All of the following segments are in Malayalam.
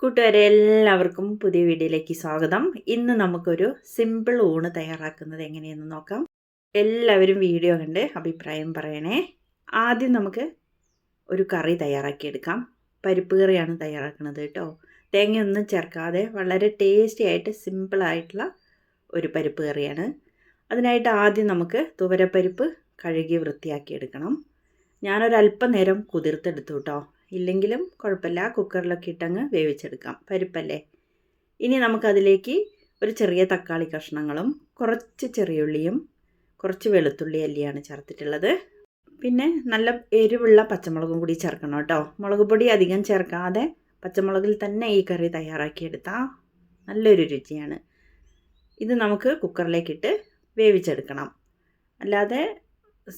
കൂട്ടുകാരെ എല്ലാവർക്കും പുതിയ വീഡിയോയിലേക്ക് സ്വാഗതം. ഇന്ന് നമുക്കൊരു സിമ്പിൾ ഊണ് തയ്യാറാക്കുന്നത് എങ്ങനെയെന്ന് നോക്കാം. എല്ലാവരും വീഡിയോ കണ്ട് അഭിപ്രായം പറയണേ. ആദ്യം നമുക്ക് ഒരു കറി തയ്യാറാക്കിയെടുക്കാം. പരിപ്പ് കറിയാണ് തയ്യാറാക്കുന്നത് കേട്ടോ. തേങ്ങയൊന്നും ചേർക്കാതെ വളരെ ടേസ്റ്റി ആയിട്ട് സിമ്പിളായിട്ടുള്ള ഒരു പരിപ്പ് കറിയാണ്. അതിനായിട്ട് ആദ്യം നമുക്ക് തുവരപ്പരിപ്പ് കഴുകി വൃത്തിയാക്കിയെടുക്കണം. ഞാനൊരല്പം നേരം കുതിർത്തെടുത്തു കേട്ടോ. ഇല്ലെങ്കിലും കുഴപ്പമില്ല, കുക്കറിലൊക്കെ ഇട്ടങ്ങ് വേവിച്ചെടുക്കാം, പരിപ്പല്ലേ. ഇനി നമുക്കതിലേക്ക് ഒരു ചെറിയ തക്കാളി കഷ്ണങ്ങളും കുറച്ച് ചെറിയുള്ളിയും കുറച്ച് വെളുത്തുള്ളി അല്ലിയാണ് ചേർത്തിട്ടുള്ളത്. പിന്നെ നല്ല എരിവുള്ള പച്ചമുളകും കൂടി ചേർക്കണം കേട്ടോ. മുളക് പൊടി അധികം ചേർക്കാതെ പച്ചമുളകിൽ തന്നെ ഈ കറി തയ്യാറാക്കിയെടുത്താൽ നല്ലൊരു രുചിയാണ്. ഇത് നമുക്ക് കുക്കറിലേക്കിട്ട് വേവിച്ചെടുക്കണം. അല്ലാതെ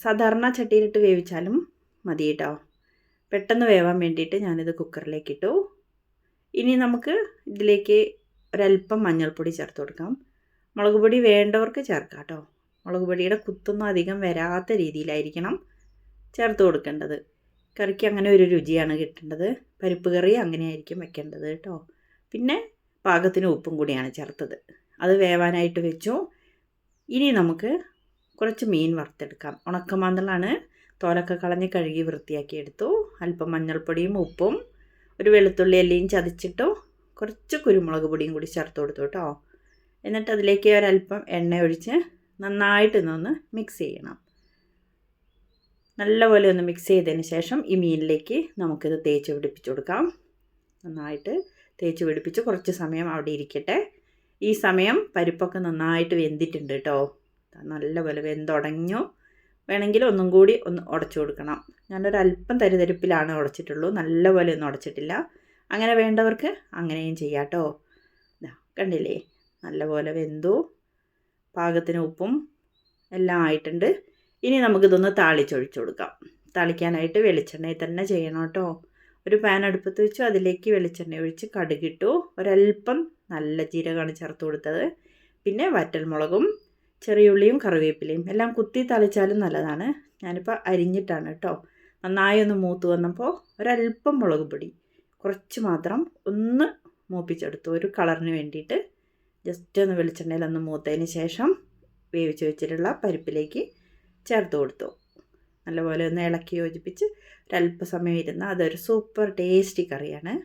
സാധാരണ ചട്ടിയിലിട്ട് വേവിച്ചാലും മതി കേട്ടോ. പെട്ടെന്ന് വേവാൻ വേണ്ടിയിട്ട് ഞാനിത് കുക്കറിലേക്കിട്ടു. ഇനി നമുക്ക് ഇതിലേക്ക് ഒരല്പം മഞ്ഞൾപ്പൊടി ചേർത്ത് കൊടുക്കാം. മുളക് പൊടി വേണ്ടവർക്ക് ചേർക്കാം കേട്ടോ. മുളക് പൊടിയുടെ കുത്തൊന്നും അധികം വരാത്ത രീതിയിലായിരിക്കണം ചേർത്ത് കൊടുക്കേണ്ടത്. കറിക്ക് അങ്ങനെ ഒരു രുചിയാണ് കിട്ടേണ്ടത്. പരിപ്പ് കറി അങ്ങനെയായിരിക്കും വെക്കേണ്ടത് കേട്ടോ. പിന്നെ പാകത്തിന് ഉപ്പും കൂടിയാണ് ചേർത്തത്. അത് വേവാനായിട്ട് വെച്ചു. ഇനി നമുക്ക് കുറച്ച് മീൻ വറുത്തെടുക്കാം. ഉണക്കമാന്തളാണ്. തോലൊക്കെ കളഞ്ഞ് കഴുകി വൃത്തിയാക്കി എടുത്തു. അല്പം മഞ്ഞൾപ്പൊടിയും ഉപ്പും ഒരു വെളുത്തുള്ളി അല്ലിയും ചതച്ചിട്ടു. കുറച്ച് കുരുമുളക് പൊടിയും കൂടി ചേർത്ത് കൊടുത്തു കേട്ടോ. എന്നിട്ട് അതിലേക്ക് ഒരല്പം എണ്ണ ഒഴിച്ച് നന്നായിട്ട് ഇന്നൊന്ന് മിക്സ് ചെയ്യണം. നല്ലപോലെ ഒന്ന് മിക്സ് ചെയ്തതിന് ശേഷം ഈ മീനിലേക്ക് നമുക്കിത് തേച്ച് പിടിപ്പിച്ച് കൊടുക്കാം. നന്നായിട്ട് തേച്ച് പിടിപ്പിച്ച് കുറച്ച് സമയം അവിടെ ഇരിക്കട്ടെ. ഈ സമയം പരിപ്പൊക്കെ നന്നായിട്ട് വെന്തിട്ടുണ്ട് കേട്ടോ. നല്ലപോലെ വെന്തുടഞ്ഞു. വേണമെങ്കിൽ ഒന്നും കൂടി ഒന്ന് ഉടച്ചു കൊടുക്കണം. ഞാനൊരല്പം തരിതരിപ്പിലാണ് ഉടച്ചിട്ടുള്ളൂ, നല്ലപോലെ ഒന്നും ഉടച്ചിട്ടില്ല. അങ്ങനെ വേണ്ടവർക്ക് അങ്ങനെയും ചെയ്യാം കേട്ടോ. കണ്ടില്ലേ, നല്ലപോലെ വെന്തു. പാകത്തിന് ഉപ്പും എല്ലാം ആയിട്ടുണ്ട്. ഇനി നമുക്കിതൊന്ന് താളിച്ചൊഴിച്ചു കൊടുക്കാം. താളിക്കാനായിട്ട് വെളിച്ചെണ്ണയിൽ തന്നെ ചെയ്യണം കേട്ടോ. ഒരു പാൻ അടുപ്പത്ത് വെച്ചു. അതിലേക്ക് വെളിച്ചെണ്ണ ഒഴിച്ച് കടുകിട്ടു. ഒരല്പം നല്ല ജീരകമാണ് ചേർത്ത് കൊടുത്തത്. പിന്നെ വറ്റൽമുളകും ചെറിയുള്ളിയും കറിവേപ്പിലയും എല്ലാം കുത്തി തളിച്ചാലും നല്ലതാണ്. ഞാനിപ്പോൾ അരിഞ്ഞിട്ടാണ് കേട്ടോ. നന്നായി ഒന്ന് മൂത്ത് വന്നപ്പോൾ ഒരല്പം മുളക് പൊടി കുറച്ച് മാത്രം ഒന്ന് മൂപ്പിച്ചെടുത്തു, ഒരു കളറിന് വേണ്ടിയിട്ട്. ജസ്റ്റ് ഒന്ന് വെളിച്ചെണ്ണയിലൊന്ന് മൂത്തതിന് ശേഷം വേവിച്ച് വെച്ചിട്ടുള്ള പരിപ്പിലേക്ക് ചേർത്ത് കൊടുത്തു. നല്ലപോലെ ഒന്ന് ഇളക്കി യോജിപ്പിച്ച് ഒരല്പസമയം ഇരുന്ന് അതൊരു സൂപ്പർ ടേസ്റ്റി കറിയാണ്.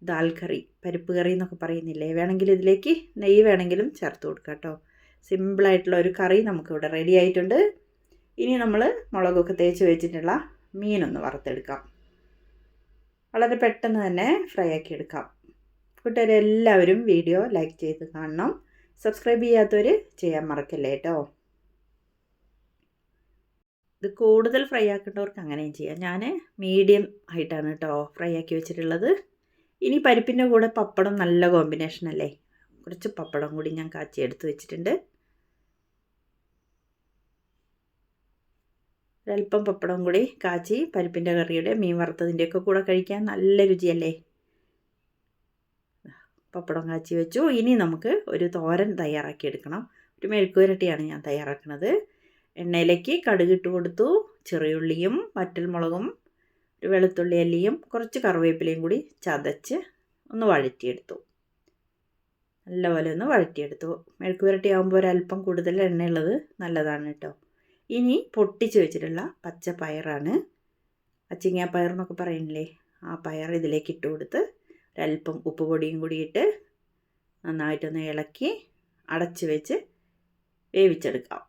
ദാൽ കറി, പരിപ്പ് കറി എന്നൊക്കെ പറയുന്നില്ലേ. വേണമെങ്കിൽ ഇതിലേക്ക് നെയ്യ് വേണമെങ്കിലും ചേർത്ത് കൊടുക്കാം കേട്ടോ. സിമ്പിളായിട്ടുള്ള ഒരു കറി നമുക്കിവിടെ റെഡി ആയിട്ടുണ്ട്. ഇനി നമ്മൾ മുളകൊക്കെ തേച്ച് വെച്ചിട്ടുള്ള മീനൊന്ന് വറുത്തെടുക്കാം. വളരെ പെട്ടെന്ന് തന്നെ ഫ്രൈ ആക്കി എടുക്കാം. കൂട്ടുകാരെല്ലാവരും വീഡിയോ ലൈക്ക് ചെയ്ത് കാണണം. സബ്സ്ക്രൈബ് ചെയ്യാത്തവർ ചെയ്യാൻ മറക്കല്ലേ കേട്ടോ. ഇത് കൂടുതൽ ഫ്രൈ ആക്കേണ്ടവർക്ക് അങ്ങനെയും ചെയ്യാം. ഞാൻ മീഡിയം ആയിട്ടാണ് കേട്ടോ ഫ്രൈ ആക്കി വെച്ചിട്ടുള്ളത്. ഇനി പരിപ്പിൻ്റെ കൂടെ പപ്പടം നല്ല കോമ്പിനേഷൻ അല്ലേ. കുറച്ച് പപ്പടം കൂടി ഞാൻ കാച്ചി എടുത്ത് വെച്ചിട്ടുണ്ട്. ഒരല്പം പപ്പടം കൂടി കാച്ചി പരിപ്പിൻ്റെ കറിയുടെ മീൻ വറുത്തതിൻ്റെയൊക്കെ കൂടെ കഴിക്കാൻ നല്ല രുചിയല്ലേ. പപ്പടം കാച്ചി വെച്ചു. ഇനി നമുക്ക് ഒരു തോരൻ തയ്യാറാക്കിയെടുക്കണം. ഒരു മെഴുക്കുവരട്ടിയാണ് ഞാൻ തയ്യാറാക്കുന്നത്. എണ്ണയിലേക്ക് കടുകിട്ട് കൊടുത്തു. ചെറിയുള്ളിയും വറ്റൽമുളകും ഒരു വെളുത്തുള്ളി അല്ലിയും കുറച്ച് കറിവേപ്പിലയും കൂടി ചതച്ച് ഒന്ന് വഴറ്റിയെടുത്തു. നല്ലപോലെ ഒന്ന് വഴറ്റിയെടുത്തു. മെഴുക്കുവരട്ടി ആകുമ്പോൾ ഒരല്പം കൂടുതൽ എണ്ണയുള്ളത് നല്ലതാണ് കേട്ടോ. ഇനി പൊട്ടിച്ച് വെച്ചിട്ടുള്ള പച്ച പയറാണ്, അച്ചിങ്ങാപ്പയർ എന്നൊക്കെ പറയുന്നില്ലേ, ആ പയർ ഇതിലേക്ക് ഇട്ട് കൊടുത്ത് ഒരല്പം ഉപ്പ് പൊടിയും കൂടി ഇട്ട് നന്നായിട്ടൊന്ന് ഇളക്കി അടച്ച് വെച്ച് വേവിച്ചെടുക്കാം.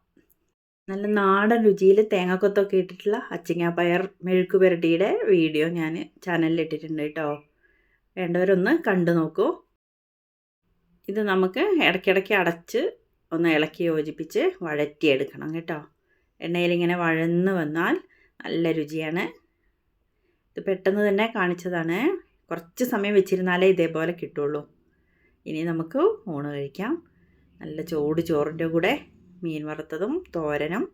നല്ല നാടൻ രുചിയിൽ തേങ്ങാക്കൊത്തൊക്കെ ഇട്ടിട്ടുള്ള അച്ചിങ്ങാപ്പയർ മെഴുക്ക് പുരട്ടിയുടെ വീഡിയോ ഞാൻ ചാനലിൽ ഇട്ടിട്ടുണ്ട് കേട്ടോ. വേണ്ടവരൊന്ന് കണ്ടു നോക്കൂ. ഇത് നമുക്ക് ഇടയ്ക്കിടയ്ക്ക് അടച്ച് ഒന്ന് ഇളക്കി യോജിപ്പിച്ച് വഴറ്റിയെടുക്കണം കേട്ടോ. എണ്ണയിലിങ്ങനെ വഴന്ന് വന്നാൽ നല്ല രുചിയാണ്. ഇത് പെട്ടെന്ന് തന്നെ കാണിച്ചതാണ്. കുറച്ച് സമയം വെച്ചിരുന്നാലേ ഇതേപോലെ കിട്ടുള്ളൂ. ഇനി നമുക്ക് ഊണ് കഴിക്കാം. നല്ല ചൂട് ചോറിൻ്റെ കൂടെ മീൻ വറുത്തതും തോരനും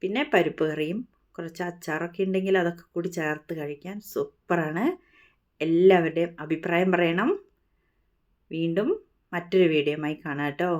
പിന്നെ പരിപ്പ് കറിയും കുറച്ച് അച്ചാറൊക്കെ ഉണ്ടെങ്കിൽ അതൊക്കെ കൂടി ചേർത്ത് കഴിക്കാൻ സൂപ്പറാണ്. എല്ലാവരുടെയും അഭിപ്രായം പറയണം. വീണ്ടും മറ്റൊരു വീഡിയോയുമായി കാണാം കേട്ടോ.